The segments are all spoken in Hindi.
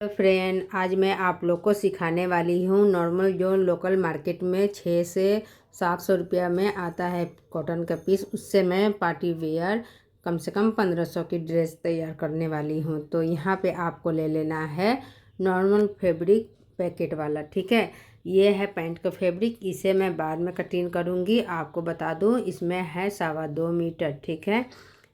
फ्रेंड, आज मैं आप लोग को सिखाने वाली हूँ नॉर्मल जो लोकल मार्केट में 6 से 700 रुपया में आता है कॉटन का पीस, उससे मैं पार्टी वेयर कम से कम 1500 की ड्रेस तैयार करने वाली हूँ। तो यहाँ पे आपको ले लेना है नॉर्मल फैब्रिक पैकेट वाला। ठीक है, ये है पैंट का फैब्रिक, इसे मैं बाद में कटिंग करूँगी। आपको बता दूँ इसमें है 2.25 मीटर। ठीक है,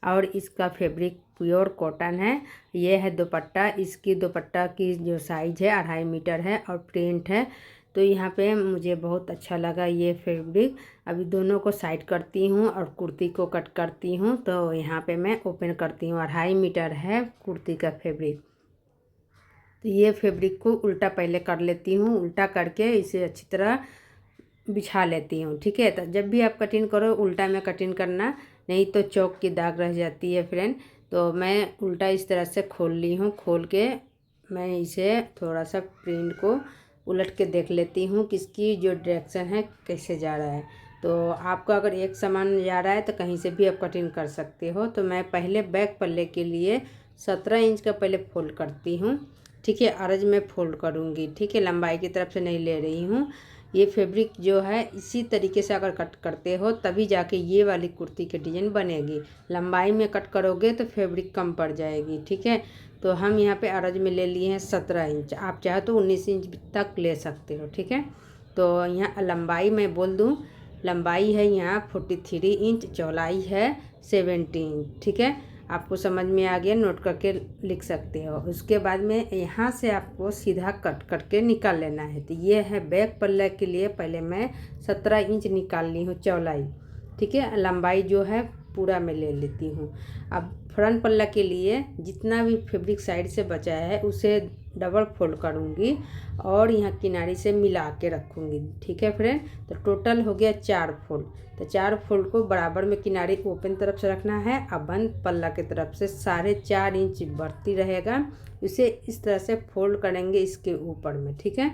और इसका फैब्रिक प्योर कॉटन है। ये है दुपट्टा, इसकी दुपट्टा की जो साइज़ है 2.5 मीटर है और प्रिंट है। तो यहाँ पे मुझे बहुत अच्छा लगा ये फैब्रिक। अभी दोनों को साइड करती हूँ और कुर्ती को कट करती हूँ। तो यहाँ पे मैं ओपन करती हूँ। 2.5 मीटर है कुर्ती का फैब्रिक। तो ये फैब्रिक को उल्टा पहले कर लेती हूँ। उल्टा करके इसे अच्छी तरह बिछा लेती हूँ। ठीक है, तो जब भी आप कटिंग करो उल्टा में कटिंग करना, नहीं तो चौक की दाग रह जाती है फ्रेंड। तो मैं उल्टा इस तरह से खोल ली हूँ। खोल के मैं इसे थोड़ा सा प्रिंट को उलट के देख लेती हूँ कि इसकी जो डायरेक्शन है कैसे जा रहा है। तो आपका अगर एक समान जा रहा है तो कहीं से भी आप कटिंग कर सकते हो। तो मैं पहले बैक पल्ले के लिए 17 इंच का पहले फोल्ड करती हूँ। ठीक है, अर्ज में फोल्ड करूँगी। ठीक है, लंबाई की तरफ से नहीं ले रही हूँ। ये फैब्रिक जो है इसी तरीके से अगर कट करते हो तभी जाके ये वाली कुर्ती की डिज़ाइन बनेगी। लंबाई में कट करोगे तो फैब्रिक कम पड़ जाएगी। ठीक है, तो हम यहाँ पे अर्ज में ले लिए हैं 17 इंच। आप चाहे तो 19 इंच तक ले सकते हो। ठीक है, तो यहाँ लंबाई मैं बोल दूँ, लंबाई है यहाँ 43 इंच, चौड़ाई है 70 इंच। ठीक है, आपको समझ में आ गया, नोट करके लिख सकते हो। उसके बाद में यहाँ से आपको सीधा कट करके निकाल लेना है। तो ये है बैक पल्ला के लिए पहले मैं 17 इंच निकाल ली हूँ चौड़ाई। ठीक है, लंबाई जो है पूरा मैं ले लेती हूँ। अब फ्रंट पल्ला के लिए जितना भी फैब्रिक साइड से बचा है उसे डबल फोल्ड करूँगी और यहाँ किनारे से मिला के रखूँगी। ठीक है फ्रेंड, तो टोटल हो गया 4 फोल्ड। तो 4 फोल्ड को बराबर में किनारे ओपन तरफ से रखना है। अब बंद पल्ला की तरफ से 4.5 इंच बढ़ती रहेगा, इसे इस तरह से फोल्ड करेंगे इसके ऊपर में। ठीक है,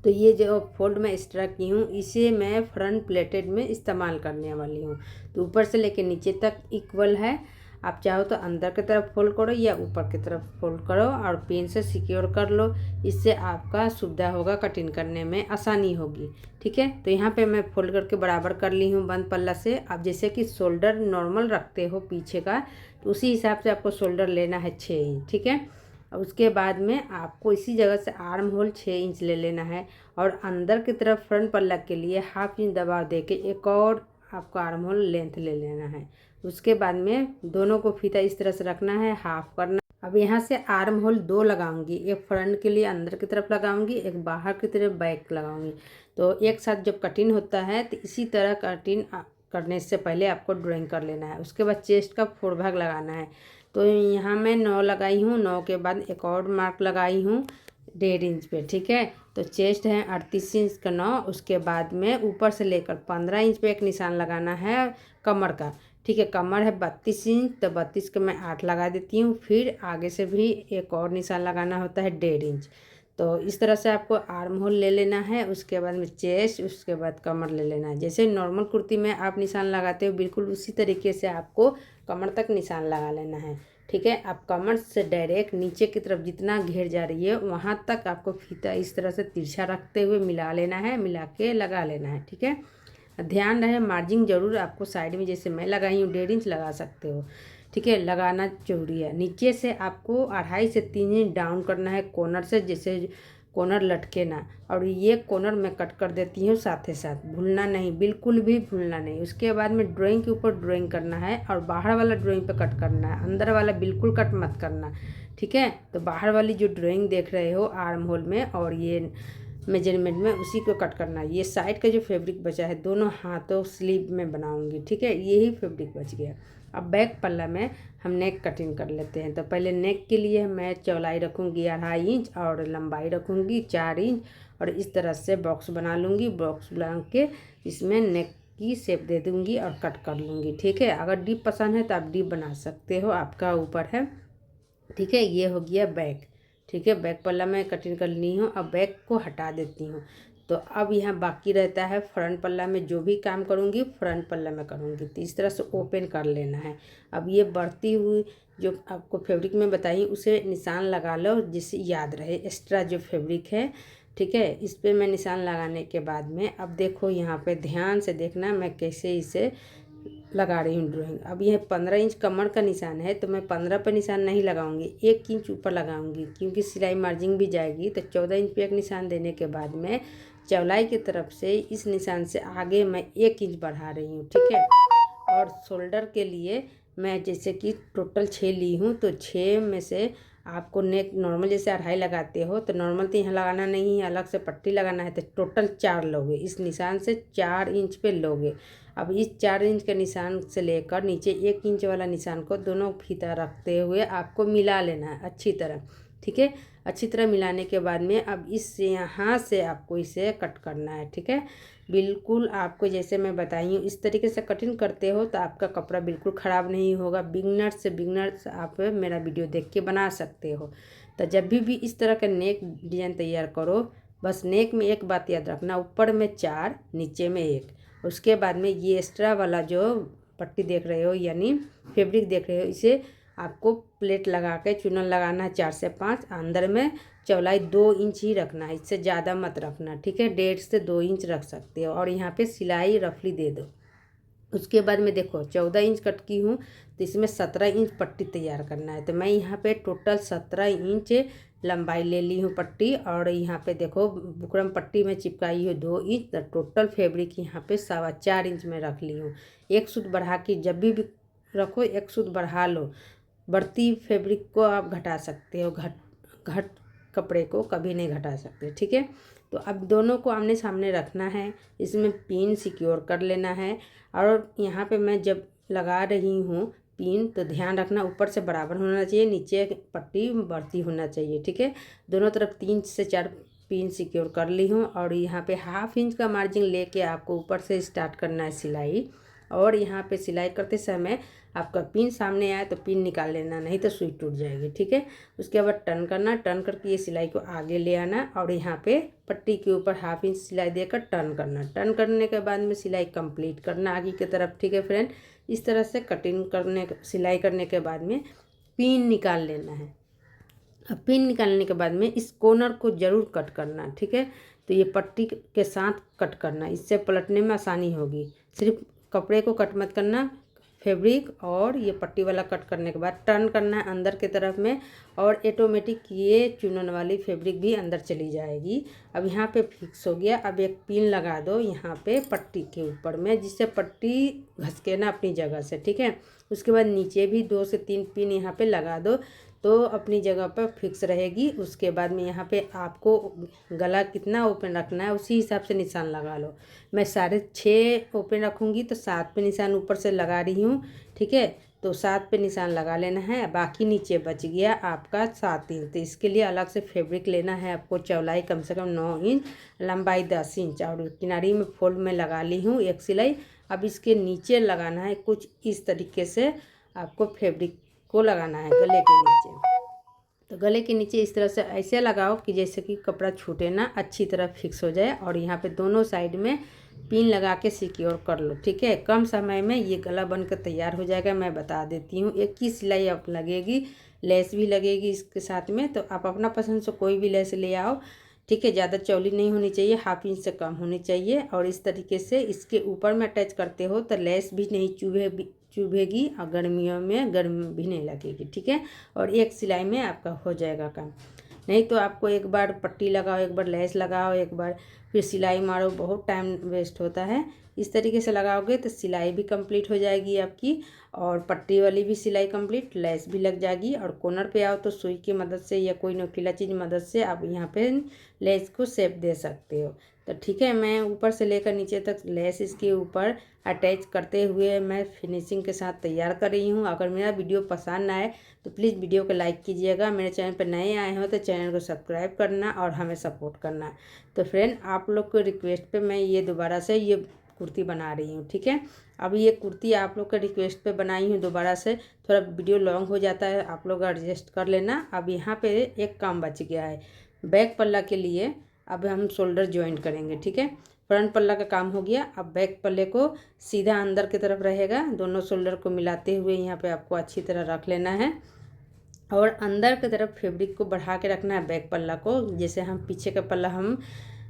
तो ये जो फोल्ड मैं इस तरह की हूँ इसे मैं फ्रंट प्लेटेड में इस्तेमाल करने वाली हूँ। तो ऊपर से लेकर नीचे तक इक्वल है। आप चाहो तो अंदर की तरफ फोल्ड करो या ऊपर की तरफ फोल्ड करो और पिन से सिक्योर कर लो। इससे आपका सुविधा होगा, कटिंग करने में आसानी होगी। ठीक है, तो यहाँ पे मैं फोल्ड करके बराबर कर ली हूँ बंद पल्ला से। अब जैसे कि शोल्डर नॉर्मल रखते हो पीछे का, तो उसी हिसाब से आपको शोल्डर लेना है 6 इंच। ठीक है, और उसके बाद में आपको इसी जगह से आर्म होल 6 इंच ले लेना है और अंदर की तरफ फ्रंट पल्ला के लिए 1/2 इंच दबाव देके एक और आपको आर्म होल लेंथ ले लेना है। उसके बाद में दोनों को फीता इस तरह से रखना है, हाफ करना। अब यहाँ से आर्म होल 2 लगाऊंगी, एक फ्रंट के लिए अंदर की तरफ लगाऊंगी, एक बाहर की तरफ बैक लगाऊंगी। तो एक साथ जब कटिंग होता है तो इसी तरह कटिंग करने से पहले आपको ड्राइंग कर लेना है। उसके बाद चेस्ट का 4 भाग लगाना है। तो यहाँ मैं 9 लगाई हूँ, 9 के बाद एक और मार्क लगाई हूँ 1.5 इंच पे। ठीक है, तो चेस्ट है 38 इंच का 9। उसके बाद में ऊपर से लेकर 15 इंच पे एक निशान लगाना है कमर का। ठीक है, कमर है 32 इंच, तो 32 का मैं 8 लगा देती हूँ। फिर आगे से भी एक और निशान लगाना होता है 1.5 इंच। तो इस तरह से आपको आर्म होल ले लेना है। उसके बाद में चेस्ट, उसके बाद कमर ले लेना है। जैसे नॉर्मल कुर्ती में आप निशान लगाते हो बिल्कुल उसी तरीके से आपको कमर तक निशान लगा लेना है। ठीक है, आप कमर से डायरेक्ट नीचे की तरफ जितना घेर जा रही है वहाँ तक आपको फीता इस तरह से तिरछा रखते हुए मिला लेना है, मिला के लगा लेना है। ठीक है, ध्यान रहे मार्जिन ज़रूर आपको साइड में, जैसे मैं लगाई हूँ 1.5 इंच लगा सकते हो। ठीक है, लगाना जरूरी है। नीचे से आपको 2.5 से 3 इंच डाउन करना है कॉर्नर से, जैसे कॉर्नर लटके ना। और ये कॉर्नर मैं कट कर देती हूँ साथ ही साथ, भूलना नहीं, बिल्कुल भी भूलना नहीं। उसके बाद में ड्राइंग के ऊपर ड्राइंग करना है और बाहर वाला ड्राइंग पे कट करना है, अंदर वाला बिल्कुल कट मत करना। ठीक है, तो बाहर वाली जो ड्राइंग देख रहे हो आर्म होल में और ये मेजरमेंट में, उसी को कट करना है। ये साइड का जो फैब्रिक बचा है दोनों हाथों स्लीव में बनाऊंगी। ठीक है, यही फैब्रिक बच गया। अब बैक पल्ला में हम नेक कटिंग कर लेते हैं। तो पहले नेक के लिए मैं चौड़ाई रखूँगी 2.5 इंच और लंबाई रखूँगी 4 इंच और इस तरह से बॉक्स बना लूँगी। बॉक्स बना के इसमें नेक की शेप दे दूँगी और कट कर लूँगी। ठीक है, अगर डीप पसंद है तो आप डीप बना सकते हो, आपका ऊपर है। ठीक है, ये हो गया बैक। ठीक है, बैक पल्ला मैं कटिंग कर ली हूँ। अब बैक को हटा देती हूँ। तो अब यहाँ बाकी रहता है फ्रंट पल्ला में जो भी काम करूँगी फ्रंट पल्ला में करूँगी। तो इस तरह से ओपन कर लेना है। अब ये बढ़ती हुई जो आपको फैब्रिक में बताई उसे निशान लगा लो जिससे याद रहे एक्स्ट्रा जो फैब्रिक है। ठीक है, इस पे मैं निशान लगाने के बाद में अब देखो यहाँ पे ध्यान से देखना मैं कैसे इसे लगा रही हूँ ड्राइंग। अब यह 15 इंच कमर का निशान है तो मैं 15 पर निशान नहीं लगाऊंगी, 1 इंच ऊपर लगाऊंगी क्योंकि सिलाई मार्जिंग भी जाएगी। तो 14 इंच पे एक निशान देने के बाद में चौलाई की तरफ से इस निशान से आगे मैं 1 इंच बढ़ा रही हूँ। ठीक है, और शोल्डर के लिए मैं जैसे कि टोटल 6 ली हूँ तो 6 में से आपको नेक नॉर्मल जैसे 2.5 लगाते हो तो नॉर्मल तो यहाँ लगाना नहीं है, अलग से पट्टी लगाना है। तो टोटल 4 लोगे, इस निशान से 4 इंच पे लोगे। अब इस 4 इंच के निशान से लेकर नीचे 1 इंच वाला निशान को दोनों फीता रखते हुए आपको मिला लेना है अच्छी तरह। ठीक है, अच्छी तरह मिलाने के बाद में अब इस यहाँ से आपको इसे कट करना है। ठीक है, बिल्कुल आपको जैसे मैं बताई हूँ इस तरीके से कटिंग करते हो तो आपका कपड़ा बिल्कुल ख़राब नहीं होगा। बिगनर्स आप मेरा वीडियो देख के बना सकते हो। तो जब भी इस तरह का नेक डिज़ाइन तैयार करो, बस नेक में एक बात याद रखना, ऊपर में 4 नीचे में 1। उसके बाद में ये एक्स्ट्रा वाला जो पट्टी देख रहे हो यानी फैब्रिक देख रहे हो, इसे आपको प्लेट लगा के चुनन लगाना है 4 से 5। अंदर में चौलाई 2 इंच ही रखना है, इससे ज़्यादा मत रखना। ठीक है, 1.5 से 2 इंच रख सकते हो और यहाँ पे सिलाई रफली दे दो। उसके बाद में देखो 14 इंच कट की हूँ तो इसमें 17 इंच पट्टी तैयार करना है। तो मैं यहाँ पे टोटल 17 इंच लंबाई ले ली हूँ पट्टी, और यहाँ पे देखो बुकरम पट्टी में चिपकाई हूँ 2 इंच। तो टोटल फैब्रिक यहाँ पे 4.25 इंच में रख ली हूँ। 1 सूत बढ़ा के जब भी रखो 1 सूत बढ़ा लो। बढ़ती फैब्रिक को आप घटा सकते हो, घट कपड़े को कभी नहीं घटा सकते। ठीक है, तो अब दोनों को आमने सामने रखना है, इसमें पिन सिक्योर कर लेना है। और यहाँ पे मैं जब लगा रही हूँ पिन तो ध्यान रखना ऊपर से बराबर होना चाहिए, नीचे पट्टी बढ़ती होना चाहिए। ठीक है, दोनों तरफ 3 से 4 पिन सिक्योर कर ली हूँ। और यहाँ पे 1/2 इंच का मार्जिन लेके आपको ऊपर से स्टार्ट करना है सिलाई। और यहाँ पे सिलाई करते समय आपका पिन सामने आए तो पिन निकाल लेना, नहीं तो सुई टूट जाएगी। ठीक है, उसके बाद टर्न करना, टर्न करके ये सिलाई को आगे ले आना और यहाँ पे पट्टी के ऊपर 1/2 इंच सिलाई देकर टर्न करना। टर्न करने के बाद में सिलाई कंप्लीट करना आगे की तरफ। ठीक है फ्रेंड, इस तरह से कटिंग करने सिलाई करने के बाद में पिन निकाल लेना है। अब पिन निकालने के बाद में इस कॉर्नर को ज़रूर कट करना। ठीक है, तो ये पट्टी के साथ कट करना, इससे पलटने में आसानी होगी। सिर्फ कपड़े को कट मत करना, फैब्रिक और ये पट्टी वाला कट करने के बाद टर्न करना है अंदर के तरफ में, और ऑटोमेटिक ये चुनन वाली फैब्रिक भी अंदर चली जाएगी। अब यहाँ पे फिक्स हो गया। अब एक पिन लगा दो यहाँ पे पट्टी के ऊपर में, जिससे पट्टी घसके ना अपनी जगह से। ठीक है, उसके बाद नीचे भी 2 से 3 पिन यहाँ पे लगा दो तो अपनी जगह पर फिक्स रहेगी। उसके बाद में यहाँ पे आपको गला कितना ओपन रखना है उसी हिसाब से निशान लगा लो। मैं 6.5 ओपन रखूँगी तो 7 पे निशान ऊपर से लगा रही हूँ। ठीक है, तो 7 पे निशान लगा लेना है, बाकी नीचे बच गया आपका 7 इंच। तो इसके लिए अलग से फैब्रिक लेना है आपको। चौलाई कम से कम 9 इंच, लंबाई 10 इंच, और किनारी में फोल्ड में लगा ली हूँ एक सिलाई। अब इसके नीचे लगाना है कुछ इस तरीके से, आपको फैब्रिक को लगाना है गले के नीचे। तो गले के नीचे इस तरह से ऐसे लगाओ कि जैसे कि कपड़ा छूटे ना, अच्छी तरह फिक्स हो जाए। और यहाँ पे दोनों साइड में पिन लगा के सिक्योर कर लो। ठीक है, कम समय में ये गला बनकर तैयार हो जाएगा। मैं बता देती हूँ, एक ही सिलाई आप लगेगी, लेस भी लगेगी इसके साथ में। तो आप अपना पसंद से कोई भी लेस ले आओ। ठीक है, ज़्यादा चौड़ी नहीं होनी चाहिए, 1/2 इंच से कम होनी चाहिए। और इस तरीके से इसके ऊपर में अटैच करते हो तो लेस भी नहीं चुभेगी और गर्मियों में गर्म भी नहीं लगेगी। ठीक है, और एक सिलाई में आपका हो जाएगा काम। नहीं तो आपको एक बार पट्टी लगाओ, एक बार लेस लगाओ, एक बार फिर सिलाई मारो, बहुत टाइम वेस्ट होता है। इस तरीके से लगाओगे तो सिलाई भी कंप्लीट हो जाएगी आपकी, और पट्टी वाली भी सिलाई कंप्लीट, लेस भी लग जाएगी। और कॉर्नर पे आओ तो सुई की मदद से या कोई नोकीला चीज़ मदद से आप यहाँ पे लेस को शेप दे सकते हो। तो ठीक है, मैं ऊपर से लेकर नीचे तक लेस इसके ऊपर अटैच करते हुए मैं फिनिशिंग के साथ तैयार कर रही हूँ। अगर मेरा वीडियो पसंद आए तो प्लीज़ वीडियो को लाइक कीजिएगा। मेरे चैनल पर नए आए हो तो चैनल को सब्सक्राइब करना और हमें सपोर्ट करना। तो फ्रेंड, आप लोग को रिक्वेस्ट पे मैं ये दोबारा से ये कुर्ती बना रही हूँ। ठीक है, अब ये कुर्ती आप लोग के रिक्वेस्ट पे बनाई हूँ दोबारा से, थोड़ा वीडियो लॉन्ग हो जाता है, आप लोग एडजस्ट कर लेना। अब यहाँ पे एक काम बच गया है, बैक पल्ला के लिए अब हम शोल्डर ज्वाइंट करेंगे। ठीक है, फ्रंट पल्ला का काम हो गया, अब बैक पल्ले को सीधा अंदर की तरफ रहेगा। दोनों शोल्डर को मिलाते हुए यहाँ पे आपको अच्छी तरह रख लेना है। और अंदर की तरफ फैब्रिक को बढ़ा के रखना है बैक पल्ला को। जैसे हम पीछे का पल्ला हम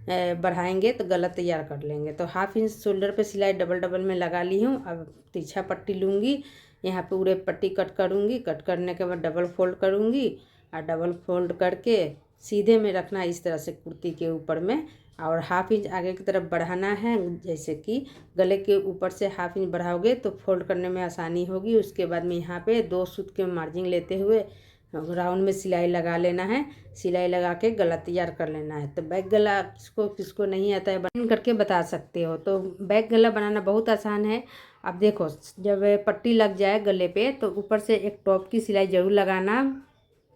बढ़ाएंगे तो गला तैयार कर लेंगे। तो 1/2 इंच शोल्डर पे सिलाई डबल डबल में लगा ली हूँ। अब तिरछा पट्टी लूँगी, यहाँ पे पूरे पट्टी कट करूँगी। कट करने के बाद डबल फोल्ड करूँगी और डबल फोल्ड करके सीधे में रखना है इस तरह से कुर्ती के ऊपर में, और 1/2 इंच आगे की तरफ बढ़ाना है। जैसे कि गले के ऊपर से 1/2 इंच बढ़ाओगे तो फोल्ड करने में आसानी होगी। उसके बाद में यहाँ पे 2 सूत के मार्जिन लेते हुए राउंड में सिलाई लगा लेना है। सिलाई लगा के गला तैयार कर लेना है। तो बैक गला किसको किसको नहीं आता है बन करके बता सकते हो। तो बैक गला बनाना बहुत आसान है। अब देखो, जब पट्टी लग जाए गले पे तो ऊपर से एक टॉप की सिलाई ज़रूर लगाना,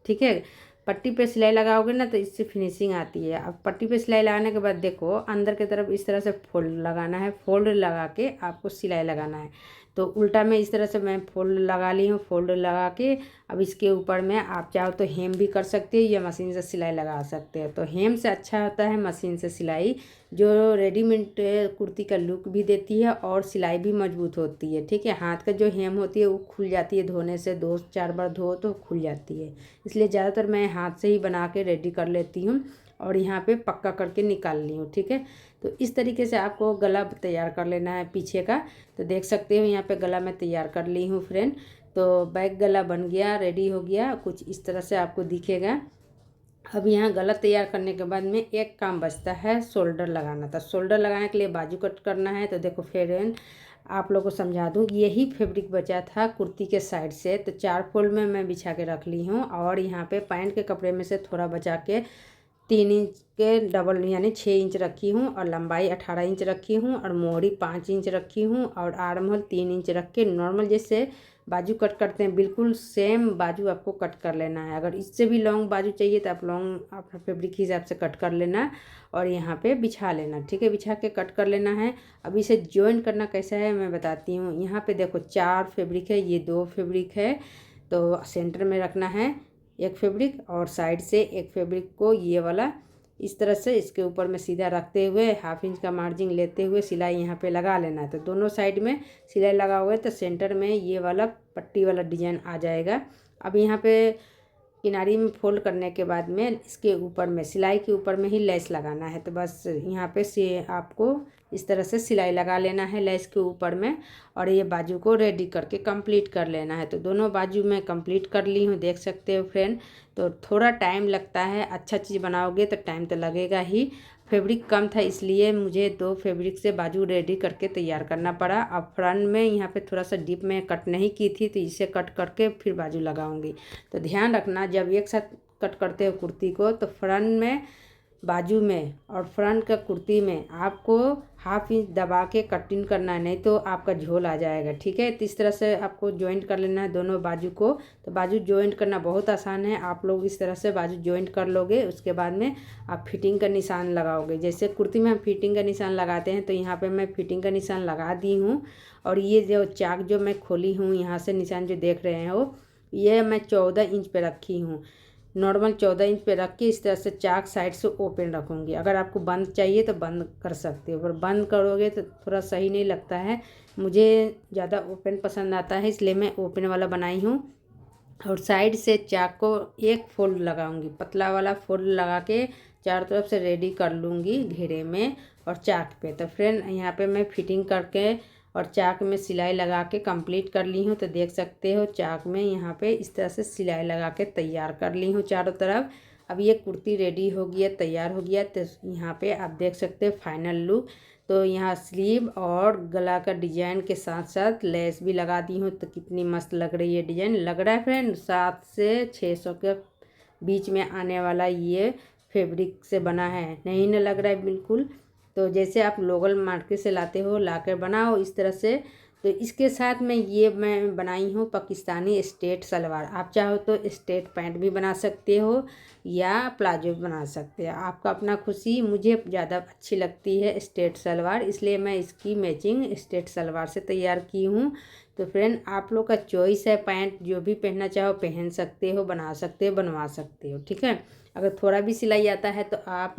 ठीक है। पट्टी पे सिलाई लगाओगे ना तो इससे फिनिशिंग आती है। अब पट्टी पे सिलाई लगाने के बाद देखो अंदर की तरफ इस तरह से फोल्ड लगाना है। फोल्ड लगा के आपको सिलाई लगाना है। तो उल्टा में इस तरह से मैं फोल्ड लगा ली हूँ। फोल्ड लगा के अब इसके ऊपर में आप चाहो तो हेम भी कर सकते हो या मशीन से सिलाई लगा सकते हो। तो हेम से अच्छा होता है मशीन से सिलाई, जो रेडीमेड कुर्ती का लुक भी देती है और सिलाई भी मजबूत होती है, ठीक है। हाथ का जो हेम होती है वो खुल जाती है, धोने से 2-4 बार धो तो खुल जाती है। इसलिए ज़्यादातर मैं हाथ से ही बना के रेडी कर लेती हूँ और यहाँ पे पक्का करके निकाल ली हूँ, ठीक है। तो इस तरीके से आपको गला तैयार कर लेना है पीछे का। तो देख सकते हो यहाँ पे गला मैं तैयार कर ली हूँ फ्रेंड। तो बैक गला बन गया, रेडी हो गया, कुछ इस तरह से आपको दिखेगा। अब यहाँ गला तैयार करने के बाद में एक काम बचता है शोल्डर लगाना था। शोल्डर लगाने के लिए बाजू कट करना है। तो देखो फ्रेंड, आप लोगों को समझा दूँ, यही फैब्रिक बचा था कुर्ती के साइड से। तो 4 फोल्ड में मैं बिछा के रख ली हूँ और यहाँ पे पैंट के कपड़े में से थोड़ा बचा के 3 इंच के डबल यानी 6 इंच रखी हूँ और लंबाई 18 इंच रखी हूँ और मोहरी 5 इंच रखी हूँ और आर्म होल 3 इंच रख के नॉर्मल जैसे बाजू कट करते हैं बिल्कुल सेम बाजू आपको कट कर लेना है। अगर इससे भी लॉन्ग बाजू चाहिए तो आप लॉन्ग अपना फैब्रिक के हिसाब से कट कर लेना और यहाँ पे बिछा लेना, ठीक है। बिछा के कट कर लेना है। अब इसे ज्वाइन करना कैसा है मैं बताती हूँ। यहाँ पे देखो 4 फैब्रिक है, ये 2 फैब्रिक है। तो सेंटर में रखना है एक फैब्रिक और साइड से एक फैब्रिक को ये वाला इस तरह से इसके ऊपर में सीधा रखते हुए 1/2 इंच का मार्जिन लेते हुए सिलाई यहाँ पे लगा लेना है। तो दोनों साइड में सिलाई लगाओगे तो सेंटर में ये वाला पट्टी वाला डिजाइन आ जाएगा। अब यहाँ पे किनारी में फोल्ड करने के बाद में इसके ऊपर में सिलाई के ऊपर में ही लेस लगाना है। तो बस यहाँ पे से आपको इस तरह से सिलाई लगा लेना है लेस के ऊपर में और ये बाजू को रेडी करके कंप्लीट कर लेना है। तो दोनों बाजू में कंप्लीट कर ली हूँ, देख सकते हो फ्रेंड। तो थोड़ा टाइम लगता है, अच्छा चीज़ बनाओगे तो टाइम तो लगेगा ही। फैब्रिक कम था इसलिए मुझे 2 फैब्रिक से बाजू रेडी करके तैयार करना पड़ा। अब फ्रंट में यहाँ पे थोड़ा सा डीप में कट नहीं की थी तो इसे कट करके फिर बाजू लगाऊंगी। तो ध्यान रखना जब एक साथ कट करते हो कुर्ती को तो फ्रंट में, बाजू में और फ्रंट का कुर्ती में आपको 1/2 इंच दबा के कटिंग करना है, नहीं तो आपका झोल आ जाएगा, ठीक है। तो इस तरह से आपको जॉइंट कर लेना है दोनों बाजू को। तो बाजू जॉइंट करना बहुत आसान है। आप लोग इस तरह से बाजू जॉइंट कर लोगे, उसके बाद में आप फिटिंग का निशान लगाओगे। जैसे कुर्ती में हम फिटिंग का निशान लगाते हैं तो यहाँ पर मैं फिटिंग का निशान लगा दी हूँ। और ये जो चाक जो मैं खोली हूँ यहाँ से निशान जो देख रहे हो ये मैं 14 इंच पे रखी हूँ। नॉर्मल 14 इंच पे रख के इस तरह से चाक साइड से ओपन रखूँगी। अगर आपको बंद चाहिए तो बंद कर सकते हो, पर बंद करोगे तो थोड़ा सही नहीं लगता है। मुझे ज़्यादा ओपन पसंद आता है इसलिए मैं ओपन वाला बनाई हूँ। और साइड से चाक को एक फोल्ड लगाऊंगी, पतला वाला फोल्ड लगा के चारों तरफ से रेडी कर लूँगी घेरे में और चाक पे। तो फ्रेंड यहाँ पे मैं फिटिंग करके और चाक में सिलाई लगा के कंप्लीट कर ली हूँ। तो देख सकते हो चाक में यहाँ पे इस तरह से सिलाई लगा के तैयार कर ली हूँ चारों तरफ। अब ये कुर्ती रेडी हो गया, तैयार हो गया। तो यहाँ पे आप देख सकते हो फाइनल लुक। तो यहाँ स्लीव और गला का डिजाइन के साथ साथ लेस भी लगा दी हूँ। तो कितनी मस्त लग रही है डिजाइन, लग रहा है फ्रेंड 700 से 600 के बीच में आने वाला ये फैब्रिक से बना है, नहीं ना लग रहा है बिल्कुल। तो जैसे आप लोकल मार्केट से लाते हो लाकर बनाओ इस तरह से। तो इसके साथ में ये मैं बनाई हूँ पाकिस्तानी स्ट्रेट सलवार। आप चाहो तो स्ट्रेट पैंट भी बना सकते हो या प्लाजो भी बना सकते हो, आपका अपना खुशी। मुझे ज़्यादा अच्छी लगती है स्ट्रेट सलवार, इसलिए मैं इसकी मैचिंग स्ट्रेट सलवार से तैयार की हूँ। तो फ्रेंड आप लोग का चॉइस है, पैंट जो भी पहनना चाहो पहन सकते हो, बना सकते हो, बनवा सकते हो, ठीक है। अगर थोड़ा भी सिलाई आता है तो आप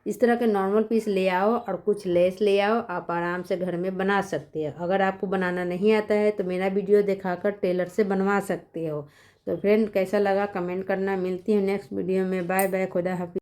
इस तरह के नॉर्मल पीस ले आओ और कुछ लेस ले आओ, आप आराम से घर में बना सकते हो। अगर आपको बनाना नहीं आता है तो मेरा वीडियो दिखाकर टेलर से बनवा सकते हो। तो फ्रेंड कैसा लगा कमेंट करना। मिलती हूँ नेक्स्ट वीडियो में। बाय बाय, खुदा हाफिज़।